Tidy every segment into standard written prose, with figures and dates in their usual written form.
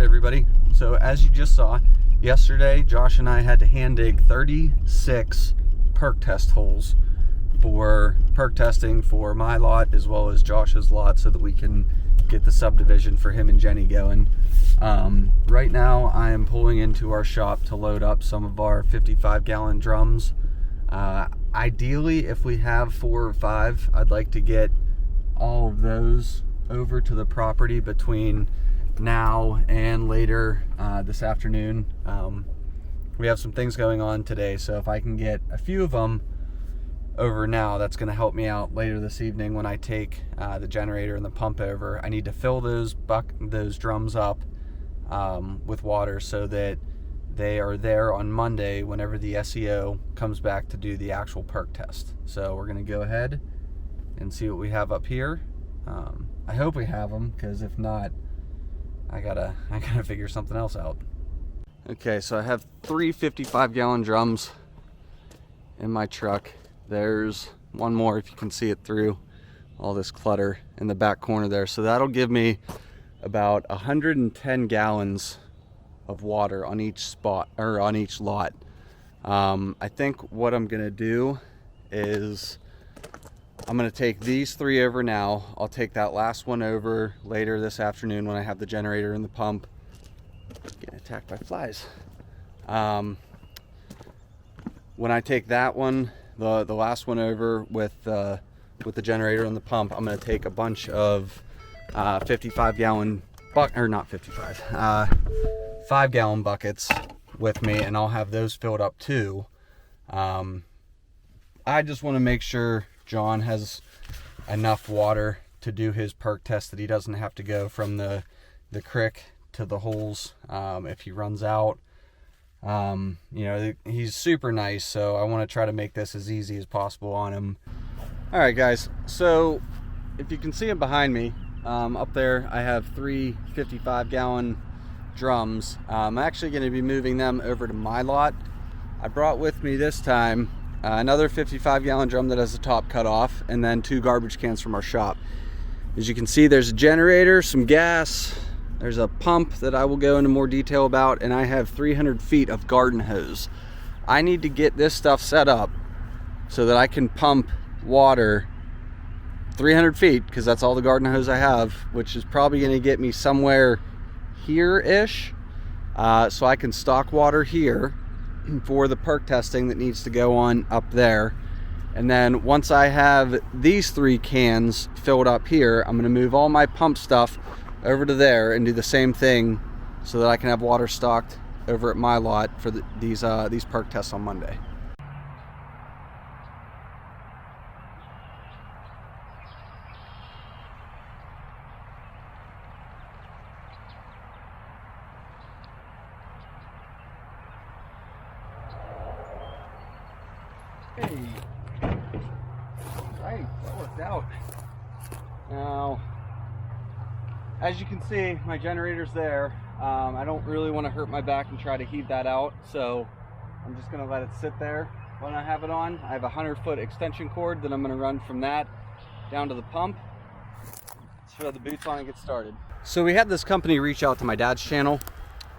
Alright everybody, so as you just saw, yesterday Josh and I had to hand dig 36 perk test holes for perk testing for my lot as well as Josh's lot so that we can get the subdivision for him and Jenny going. Right now I am pulling into our shop to load up some of our 55-gallon drums. Ideally, if we have 4 or 5, I'd like to get all of those over to the property between now and later this afternoon. We have some things going on today, so if I can get a few of them over now, that's going to help me out later this evening when I take the generator and the pump over. I need to fill those drums up with water so that they are there on Monday whenever the SEO comes back to do the actual perk test. So we're going to go ahead and see what we have up here. I hope we have them, because if not, I gotta figure something else out. Okay, so I have 3 55-gallon drums in my truck. There's one more, if you can see it through all this clutter in the back corner there. So that'll give me about 110 gallons of water on each spot, or on each lot. I think what I'm gonna do is I'm gonna take these 3 over now. I'll take that last one over later this afternoon when I have the generator and the pump. Getting attacked by flies. When I take that one, the last one over with the generator and the pump, I'm gonna take a bunch of 55-gallon or not 55, 5-gallon buckets with me, and I'll have those filled up too. I just want to make sure John has enough water to do his perk test, that he doesn't have to go from the creek to the holes if he runs out. You know, he's super nice, so I want to try to make this as easy as possible on him. All right guys, so if you can see him behind me, up there I have 3 55-gallon drums. I'm actually going to be moving them over to my lot. I brought with me this time another 55-gallon drum that has the top cut off, and then 2 garbage cans from our shop. As you can see, there's a generator, some gas, there's a pump that I will go into more detail about, and I have 300 feet of garden hose. I need to get this stuff set up so that I can pump water 300 feet, because that's all the garden hose I have, which is probably going to get me somewhere here-ish, so I can stock water here for the perk testing that needs to go on up there. And then once I have these 3 cans filled up here, I'm going to move all my pump stuff over to there and do the same thing so that I can have water stocked over at my lot for these perk tests on Monday. Hey, right, that worked out. Now, as you can see, my generator's there. I don't really want to hurt my back and try to heave that out, so I'm just going to let it sit there when I have it on. I have a 100-foot extension cord that I'm going to run from that down to the pump. Let's throw the boots on and get started. So we had this company reach out to my dad's channel,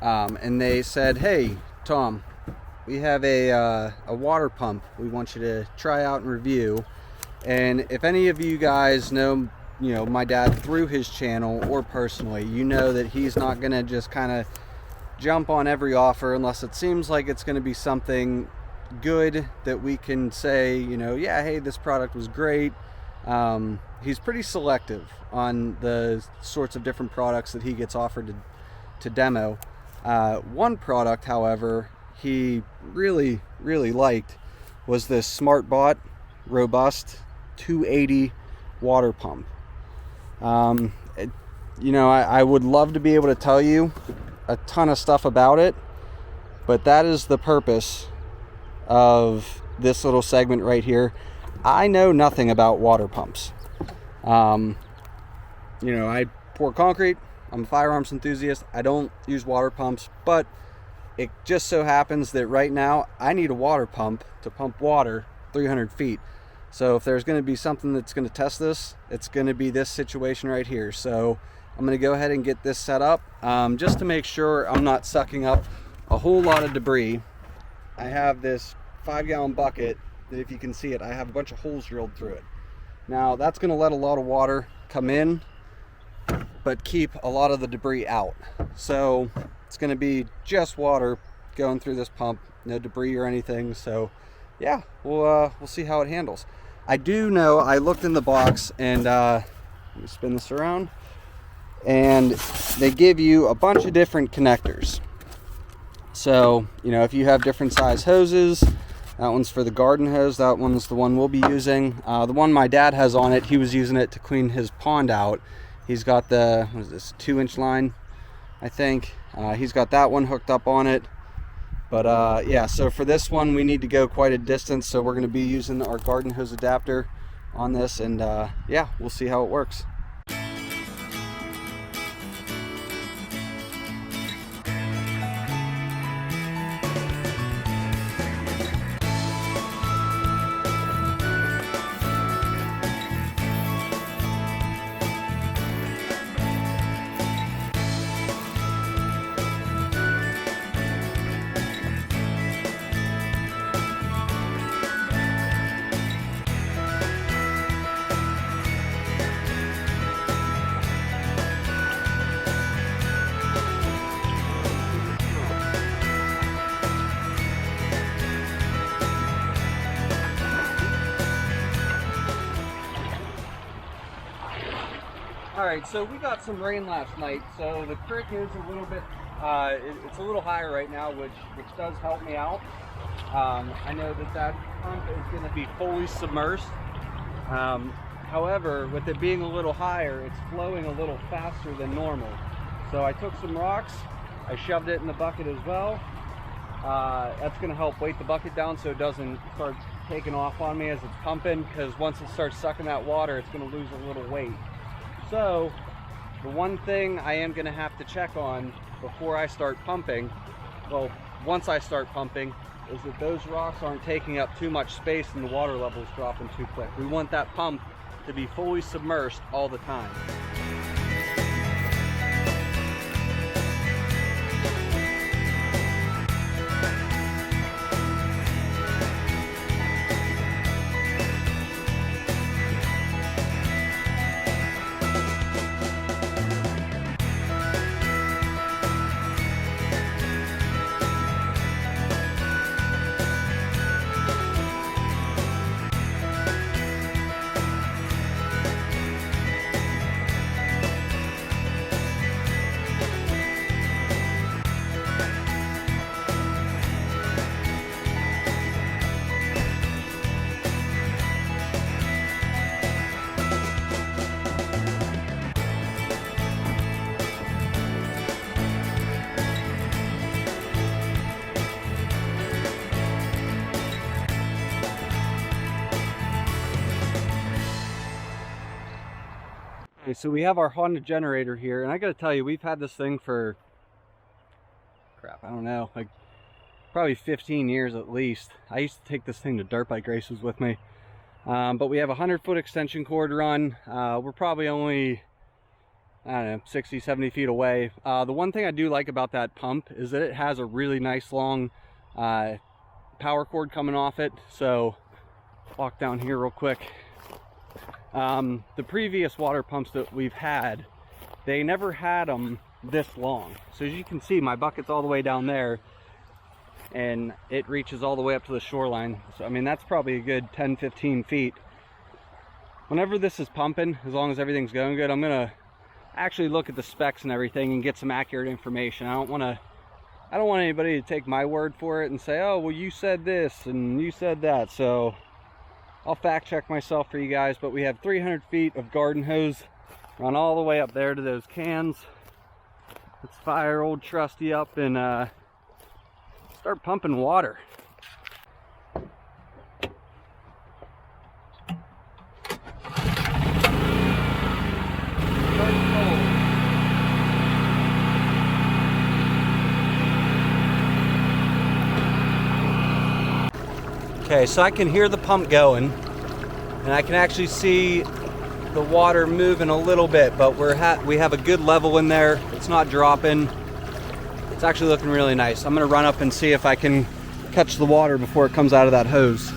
and they said, hey, Tom, we have a water pump we want you to try out and review. And if any of you guys know, my dad through his channel or personally, you know that he's not gonna just kind of jump on every offer unless it seems like it's gonna be something good that we can say, yeah, hey, this product was great. He's pretty selective on the sorts of different products that he gets offered to demo. One product, however, he really liked was this Smartbot Robust 280 water pump. I would love to be able to tell you a ton of stuff about it, but that is the purpose of this little segment right here. I know nothing about water pumps. I pour concrete. I'm a firearms enthusiast. I don't use water pumps, but it just so happens that right now I need a water pump to pump water 300 feet. So if there's going to be something that's going to test this, it's going to be this situation right here. So I'm gonna go ahead and get this set up just to make sure I'm not sucking up a whole lot of debris. I have this 5-gallon bucket that, if you can see it, I have a bunch of holes drilled through it. Now that's gonna let a lot of water come in, but keep a lot of the debris out. So it's gonna be just water going through this pump, no debris or anything. So yeah, we'll see how it handles. I do know, I looked in the box, and let me spin this around, and they give you a bunch of different connectors. So, you know, if you have different size hoses, that one's for the garden hose, that one's the one we'll be using. The one my dad has on it, he was using it to clean his pond out. He's got the, what is this, 2-inch line, I think. He's got that one hooked up on it. But yeah, so for this one, we need to go quite a distance, so we're gonna be using our garden hose adapter on this, and yeah, we'll see how it works. Alright, so we got some rain last night, so the creek is a little bit, it's a little higher right now, which does help me out. I know that pump is going to be fully submersed. However, with it being a little higher, it's flowing a little faster than normal. So I took some rocks, I shoved it in the bucket as well. That's going to help weight the bucket down so it doesn't start taking off on me as it's pumping, because once it starts sucking that water, it's going to lose a little weight. So the one thing I am going to have to check on before I start pumping, well, once I start pumping, is that those rocks aren't taking up too much space and the water level is dropping too quick. We want that pump to be fully submersed all the time. Okay, so we have our Honda generator here, and I gotta tell you, we've had this thing for, crap, I don't know, like probably 15 years at least. I used to take this thing to dirt bike races with me. But we have a 100-foot extension cord run. We're probably only, I don't know, 60, 70 feet away. The one thing I do like about that pump is that it has a really nice long power cord coming off it. So walk down here real quick. The previous water pumps that we've had, they never had them this long. So as you can see, my bucket's all the way down there and it reaches all the way up to the shoreline. So I mean, that's probably a good 10-15 feet. Whenever this is pumping, as long as everything's going good, I'm gonna actually look at the specs and everything and get some accurate information. I don't want anybody to take my word for it and say, oh well, you said this and you said that. So I'll fact check myself for you guys. But we have 300 feet of garden hose run all the way up there to those cans. Let's fire old Trusty up and start pumping water. Okay, so I can hear the pump going, and I can actually see the water moving a little bit, but we have a good level in there. It's not dropping. It's actually looking really nice. I'm gonna run up and see if I can catch the water before it comes out of that hose.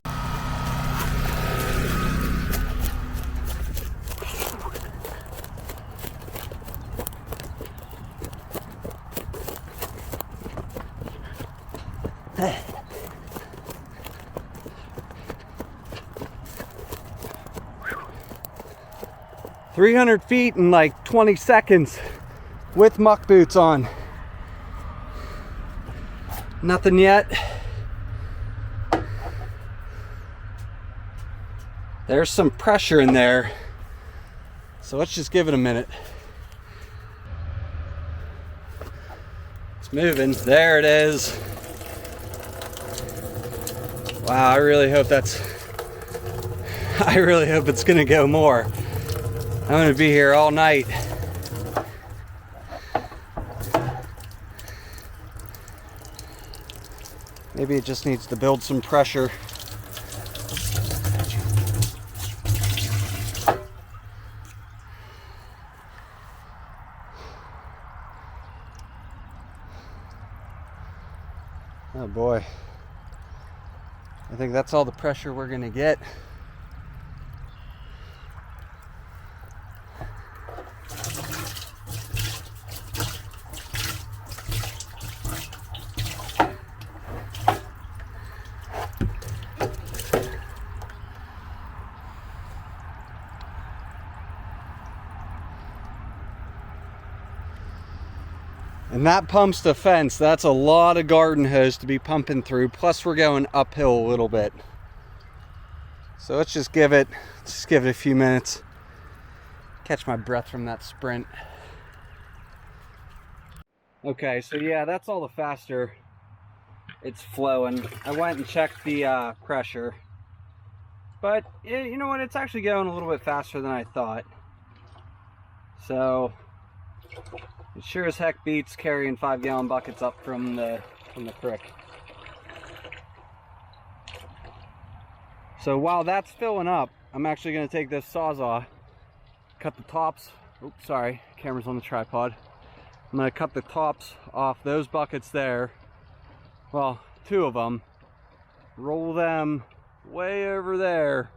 Hey. 300 feet in like 20 seconds with muck boots on. Nothing yet. There's some pressure in there, so let's just give it a minute. It's moving. There it is. Wow, I really hope it's gonna go more. I'm gonna be here all night. Maybe it just needs to build some pressure. Oh boy. I think that's all the pressure we're gonna get. And that pumps the fence. That's a lot of garden hose to be pumping through. Plus we're going uphill a little bit. So let's just give it a few minutes. Catch my breath from that sprint. Okay, so yeah, that's all the faster it's flowing. I went and checked the pressure. But you know what? It's actually going a little bit faster than I thought. So it sure as heck beats carrying 5-gallon buckets up from the creek. So while that's filling up, I'm actually going to take this Sawzall, cut the tops. Oops, sorry, camera's on the tripod. I'm going to cut the tops off those buckets there. Well, 2 of them. Roll them way over there.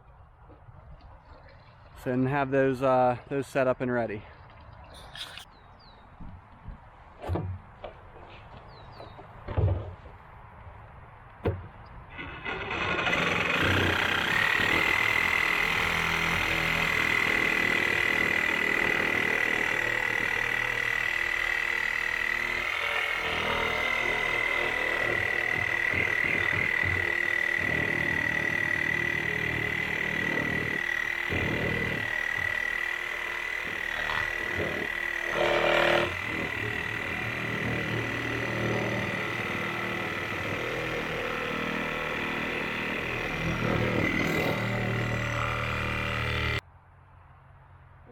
So and have those set up and ready.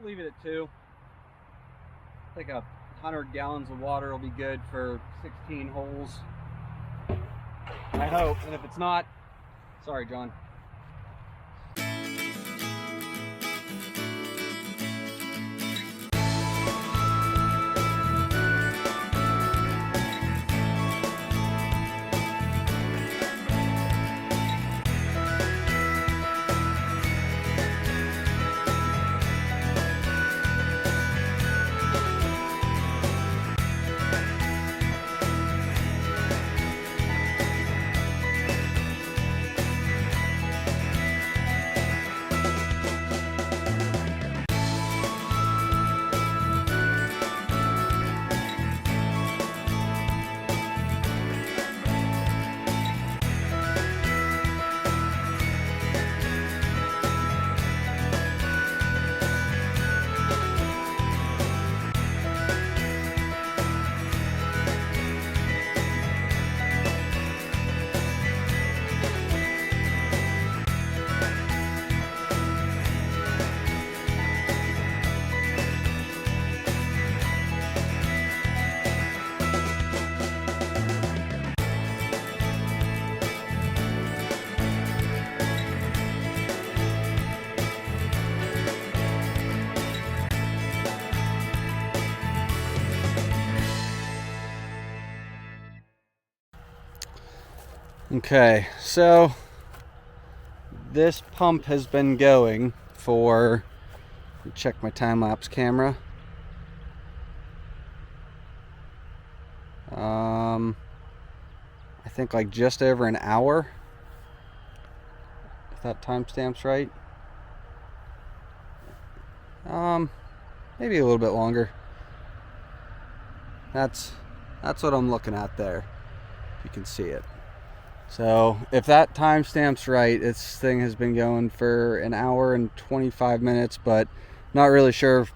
Leave it at 2. I think 100 gallons of water will be good for 16 holes. I hope, and if it's not, sorry, John. Okay, so this pump has been going for, check my time-lapse camera, I think like just over an hour, if that timestamp's right. Maybe a little bit longer. That's what I'm looking at there, if you can see it. So if that timestamp's right, this thing has been going for an hour and 25 minutes, but not really sure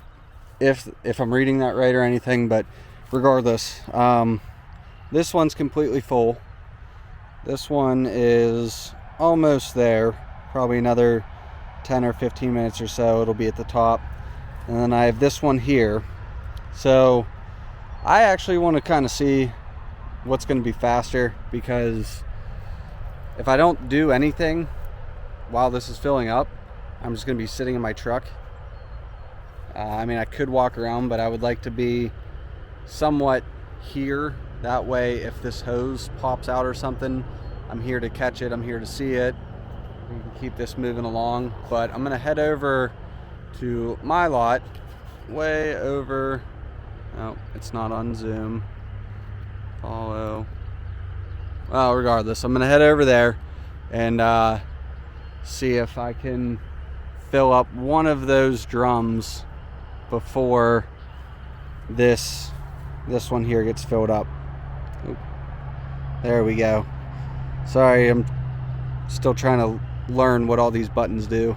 if I'm reading that right or anything. But regardless, this one's completely full. This one is almost there, probably another 10 or 15 minutes or so it'll be at the top. And then I have this one here. So I actually want to kind of see what's going to be faster, because if I don't do anything while this is filling up, I'm just going to be sitting in my truck. I mean, I could walk around, but I would like to be somewhat here. That way, if this hose pops out or something, I'm here to catch it, I'm here to see it. We can keep this moving along. But I'm going to head over to my lot, way over. Oh, it's not on Zoom. Follow. Well, regardless, I'm going to head over there and see if I can fill up one of those drums before this one here gets filled up. Oop. There we go. Sorry, I'm still trying to learn what all these buttons do.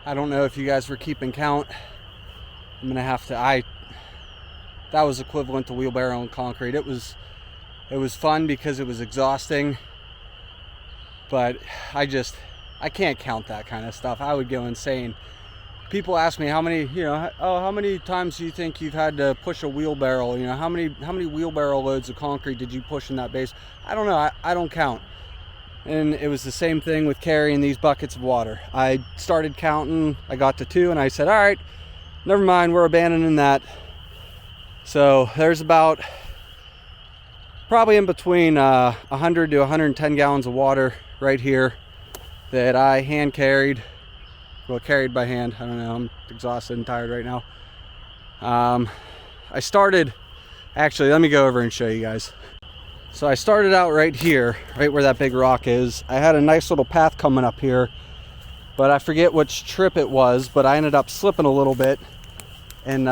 I don't know if you guys were keeping count. I'm gonna have to. That was equivalent to wheelbarrow and concrete. It was fun because it was exhausting, but I can't count that kind of stuff. I would go insane. People ask me how many times do you think you've had to push a wheelbarrow? You know, how many wheelbarrow loads of concrete did you push in that base? I don't know. I don't count. And it was the same thing with carrying these buckets of water. I started counting, I got to 2, and I said, all right, never mind, we're abandoning that. So there's about probably in between 100 to 110 gallons of water right here that I hand carried. Well, carried by hand. I don't know, I'm exhausted and tired right now. Actually, let me go over and show you guys. So I started out right here, right where that big rock is. I had a nice little path coming up here, but I forget which trip it was, but I ended up slipping a little bit and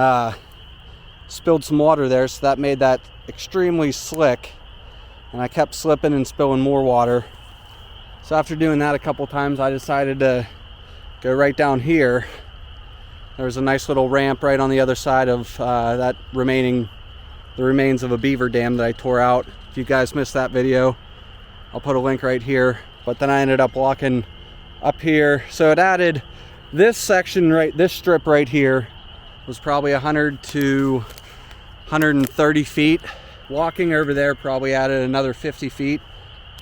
spilled some water there, so that made that extremely slick, and I kept slipping and spilling more water. So after doing that a couple times, I decided to go right down here. There was a nice little ramp right on the other side of the remains of a beaver dam that I tore out. If you guys missed that video, I'll put a link right here. But then I ended up walking up here. So it added this section, this strip right here was probably 100 to 130 feet. Walking over there probably added another 50 feet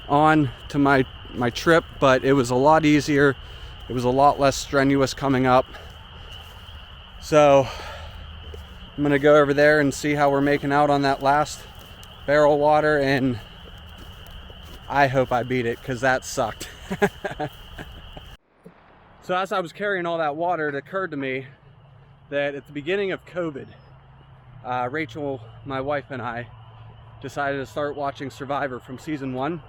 on to my trip, but it was a lot easier. It was a lot less strenuous coming up. So I'm gonna go over there and see how we're making out on that last barrel of water, and I hope I beat it, because that sucked. So as I was carrying all that water, it occurred to me that at the beginning of COVID, Rachel, my wife, and I decided to start watching Survivor from season 1,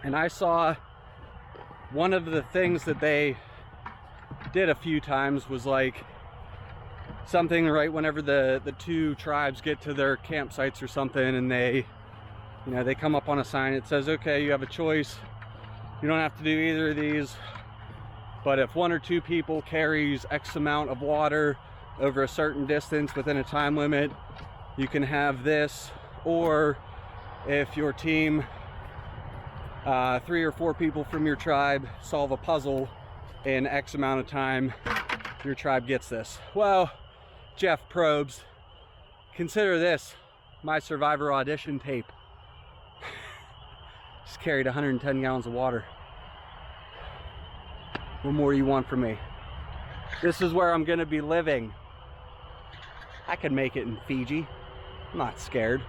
and I saw one of the things that they did a few times was like something right whenever the two tribes get to their campsites or something, and they come up on a sign. It says, okay, you have a choice, you don't have to do either of these, but if one or two people carries X amount of water over a certain distance within a time limit, you can have this. Or if your team, 3 or 4 people from your tribe solve a puzzle in X amount of time, your tribe gets this. Well, Jeff Probes, consider this my Survivor audition tape. Just carried 110 gallons of water. What more do you want from me? This is where I'm gonna be living. I could make it in Fiji. I'm not scared.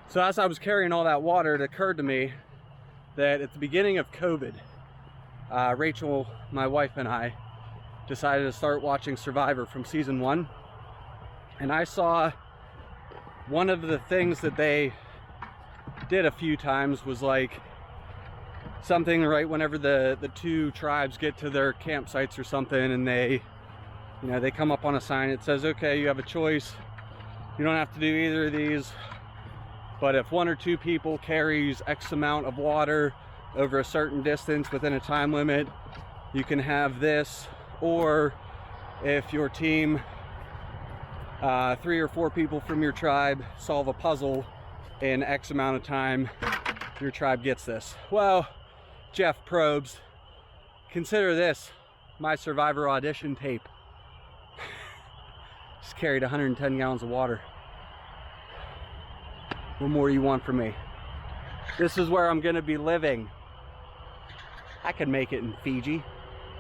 So as I was carrying all that water, it occurred to me that at the beginning of COVID, Rachel, my wife, and I decided to start watching Survivor from season 1, and I saw one of the things that they did a few times was like something right whenever the two tribes get to their campsites or something, and they come up on a sign. It says, okay, you have a choice, you don't have to do either of these, but if one or two people carries X amount of water over a certain distance within a time limit, you can have this. Or if your team, 3 or 4 people from your tribe solve a puzzle in X amount of time, your tribe gets this. Well, Jeff Probes, consider this my Survivor audition tape. Just carried 110 gallons of water. What more do you want from me? This is where I'm gonna be living. I could make it in Fiji.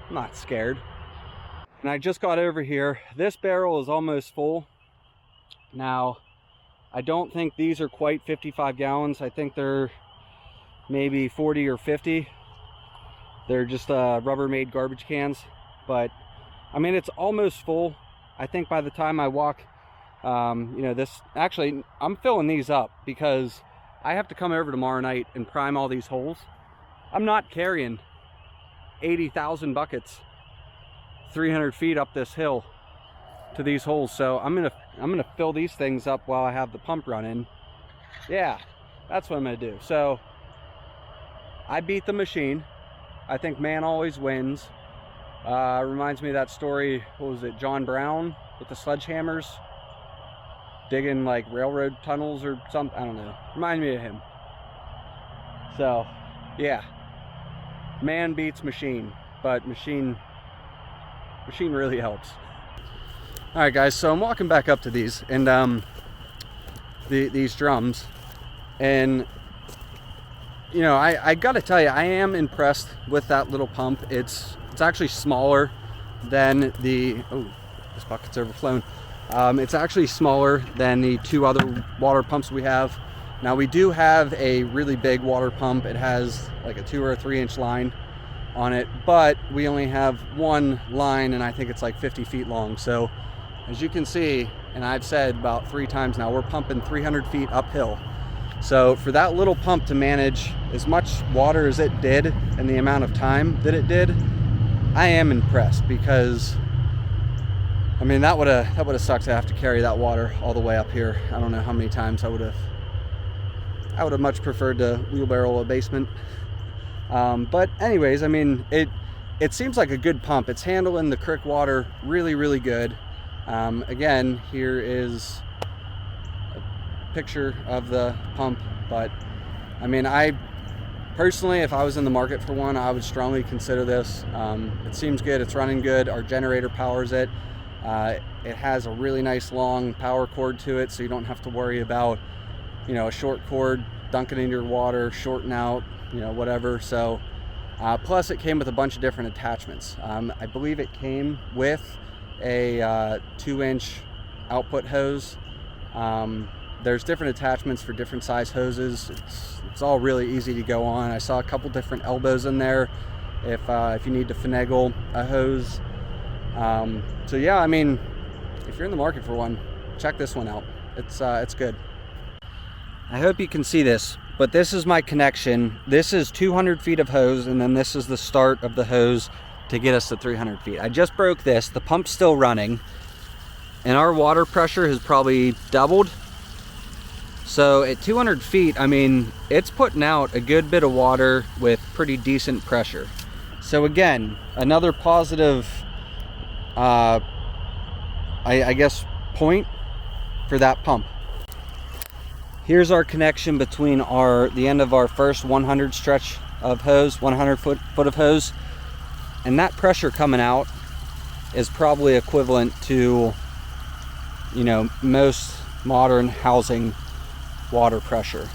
I'm not scared. And I just got over here. This barrel is almost full. Now, I don't think these are quite 55 gallons. I think they're maybe 40 or 50. They're just Rubbermaid garbage cans. But, I mean, it's almost full. I think by the time I walk, actually, I'm filling these up because I have to come over tomorrow night and prime all these holes. I'm not carrying 80,000 buckets 300 feet up this hill to these holes, so I'm gonna fill these things up while I have the pump running. Yeah, that's what I'm gonna do. So I beat the machine. I think man always wins. Reminds me of that story, what was it, John Brown with the sledgehammers digging like railroad tunnels or something, I don't know. Remind me of him. So yeah, man beats machine, but machine really helps. All right, guys, so I'm walking back up to these and these drums, and I gotta tell you, I am impressed with that little pump. It's actually smaller than the, oh, this bucket's overflown. It's actually smaller than the 2 other water pumps we have. Now, we do have a really big water pump. It has like a 2 or 3 inch line on it, but we only have one line, and I think it's like 50 feet long. So as you can see, and I've said about 3 times now, we're pumping 300 feet uphill. So for that little pump to manage as much water as it did and the amount of time that it did, I am impressed, because I mean, that would have sucked to have to carry that water all the way up here. I don't know how many times I would have much preferred to wheelbarrow a basement. But anyways, I mean, it seems like a good pump. It's handling the creek water really, really good. Again, here is a picture of the pump, but I mean, I personally, if I was in the market for one, I would strongly consider this. It seems good, it's running good, our generator powers it. It has a really nice long power cord to it, so you don't have to worry about, a short cord dunking into your water, shorting out, whatever. So plus it came with a bunch of different attachments. I believe it came with a 2-inch output hose. There's different attachments for different size hoses. It's all really easy to go on. I saw a couple different elbows in there if you need to finagle a hose. So yeah, I mean, if you're in the market for one, check this one out. It's good. I hope you can see this, but this is my connection. This is 200 feet of hose, and then this is the start of the hose to get us to 300 feet. I just broke this. The pump's still running, and our water pressure has probably doubled. So at 200 feet, I mean, it's putting out a good bit of water with pretty decent pressure. So again, another positive, I guess, point for that pump. Here's our connection between the end of our first 100 stretch of hose, 100 foot of hose, and that pressure coming out is probably equivalent to, you know, most modern housing water pressure.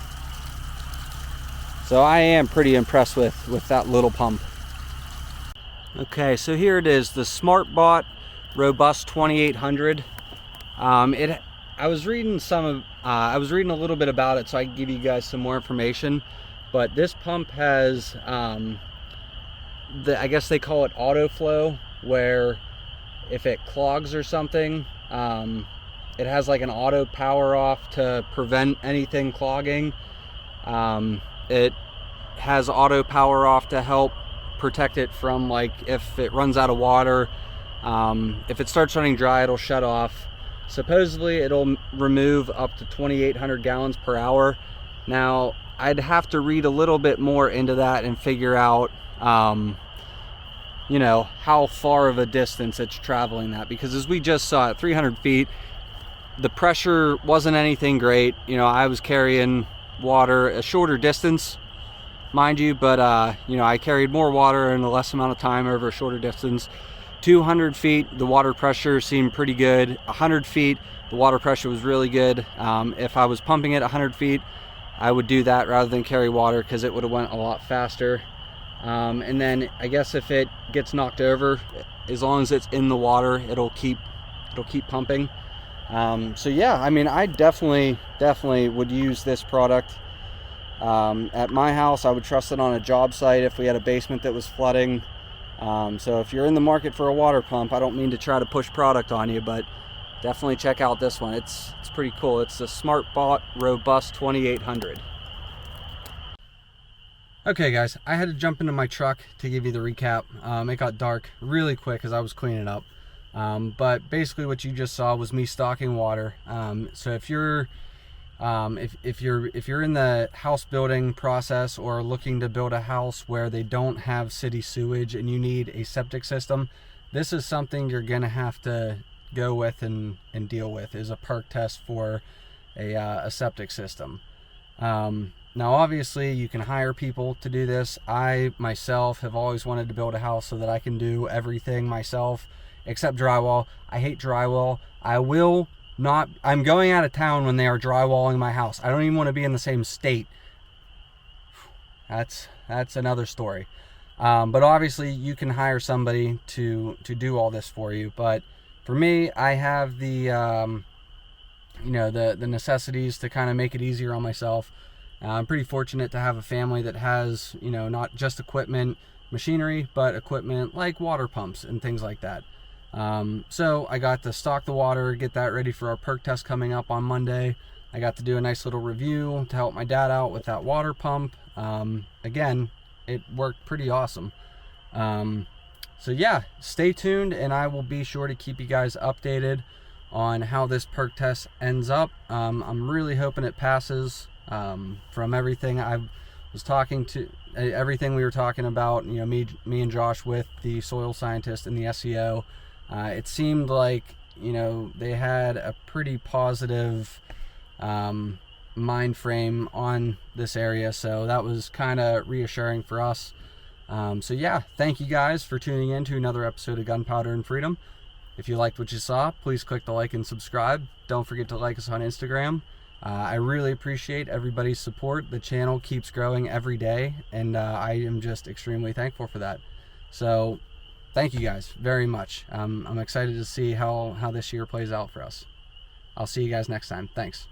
So I am pretty impressed with that little pump. Okay, so here it is, the Smartbot Robust 2800. I was reading a little bit about it, so I can give you guys some more information. But this pump has, I guess they call it auto flow, where if it clogs or something, it has like an auto power off to prevent anything clogging. It has auto power off to help protect it from, like, if it runs out of water, if it starts running dry, it'll shut off. Supposedly it'll remove up to 2,800 gallons per hour. Now I'd have to read a little bit more into that and figure out you know, how far of a distance it's traveling that, because as we just saw at 300 feet, the pressure wasn't anything great. You know, I was carrying water a shorter distance, mind you, but you know, I carried more water in a less amount of time over a shorter distance. 200 feet, the water pressure seemed pretty good. 100 feet, the water pressure was really good. If I was pumping it 100 feet, I would do that rather than carry water, because it would have went a lot faster. And then I guess if it gets knocked over, as long as it's in the water, it'll keep pumping. So yeah, I mean, I definitely would use this product. At my house, I would trust it on a job site if we had a basement that was flooding. So if you're in the market for a water pump, I don't mean to try to push product on you, but definitely check out this one. It's pretty cool. It's the Smartbot Robust 2800. Okay guys, I had to jump into my truck to give you the recap. It got dark really quick as I was cleaning up. But basically what you just saw was me stocking water. So if you're if you're in the house building process or looking to build a house where they don't have city sewage and you need a septic system, this is something you're gonna have to go with and deal with, is a perk test for a septic system. Now obviously you can hire people to do this. I myself have always wanted to build a house so that I can do everything myself except drywall. I hate drywall. I'm going out of town when they are drywalling my house. I don't even want to be in the same state. That's another story. But obviously you can hire somebody to do all this for you. But for me, I have the you know, the necessities to kind of make it easier on myself. I'm pretty fortunate to have a family that has, you know, not just equipment, machinery, but equipment like water pumps and things like that. So I got to stock the water, get that ready for our perk test coming up on Monday. I got to do a nice little review to help my dad out with that water pump. Again, it worked pretty awesome. So yeah, stay tuned and I will be sure to keep you guys updated on how this perk test ends up. I'm really hoping it passes. From everything I was talking to, everything we were talking about, you know, me and Josh with the soil scientist and the SEO, it seemed like, you know, they had a pretty positive mind frame on this area, so that was kind of reassuring for us. So yeah, thank you guys for tuning in to another episode of Gunpowder and Freedom. If you liked what you saw, please click the like and subscribe. Don't forget to like us on Instagram. I really appreciate everybody's support. The channel keeps growing every day, and I am just extremely thankful for that. So thank you guys very much. I'm excited to see how this year plays out for us. I'll see you guys next time. Thanks.